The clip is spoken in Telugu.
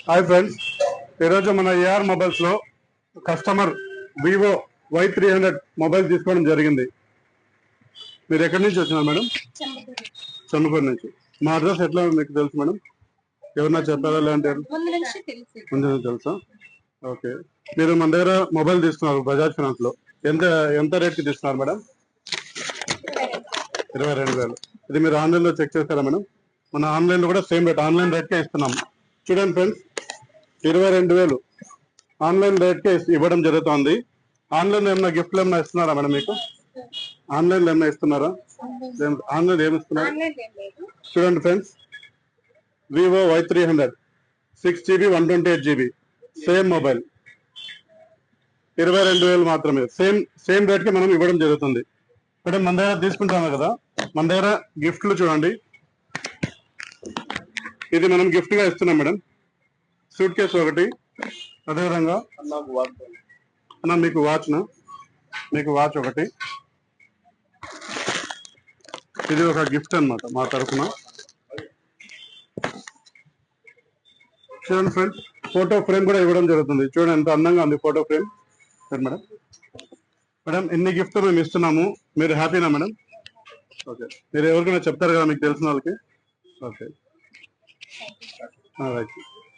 హాయ్ ఫ్రెండ్స్, ఈరోజు మన ఏఆర్ మొబైల్స్ లో కస్టమర్ వివో Y300 మొబైల్ తీసుకోవడం జరిగింది. మీరు ఎక్కడి నుంచి వచ్చినారు మేడం? చందుపూర్ నుంచి. మా అడ్రస్ ఎట్లా మీకు తెలుసు మేడం? ఎవరన్నా చెప్పారా లేదంటే ముందు నుంచి తెలుసా? ఓకే. మీరు మన దగ్గర మొబైల్ తీసుకున్నారు బజాజ్ ఫైనాన్స్ లో. ఎంత ఎంత రేట్ కి తీసుకున్నారు మేడం? 22,000. ఇది మీరు ఆన్లైన్ లో చెక్ చేస్తారా మేడం? మన ఆన్లైన్ లో కూడా సేమ్ రేట్, ఆన్లైన్ రేట్ కే ఇస్తున్నాం. చూడండి ఫ్రెండ్స్, 22,000 ఆన్లైన్ రేట్ కే ఇవ్వడం జరుగుతుంది. ఆన్లైన్ ఏమైనా గిఫ్ట్లు ఏమైనా ఇస్తున్నారా మేడం మీకు? ఆన్లైన్ లో ఏమైనా ఇస్తున్నారా? ఆన్లైన్ ఏమి ఇస్తున్నారు? చూడండి friends, Vivo Y300 6GB 128GB same mobile 22,000 మాత్రమే. సేమ్ రేట్ కి మనం ఇవ్వడం జరుగుతుంది. ఇక్కడ మన దగ్గర తీసుకుంటాము కదా, మన దగ్గర గిఫ్ట్లు చూడండి. ఇది మనం గిఫ్ట్ గా ఇస్తున్నాం మేడం. సూట్ కేసు ఒకటి, అదేవిధంగా అన్న మీకు వాచ్ ఒకటి. ఇది ఒక గిఫ్ట్ అన్నమాట మా తరఫున. చూడండి ఫ్రెండ్స్, ఫోటో ఫ్రేమ్ కూడా ఇవ్వడం జరుగుతుంది. చూడండి ఎంత అందంగా ఉంది ఫోటో ఫ్రేమ్. మేడం మేడం ఇన్ని గిఫ్ట్ మేము ఇస్తున్నాము, మీరు హ్యాపీనా మేడం? ఓకే. మీరు ఎవరికైనా చెప్తారు కదా మీకు తెలిసిన వాళ్ళకి? Okay, right.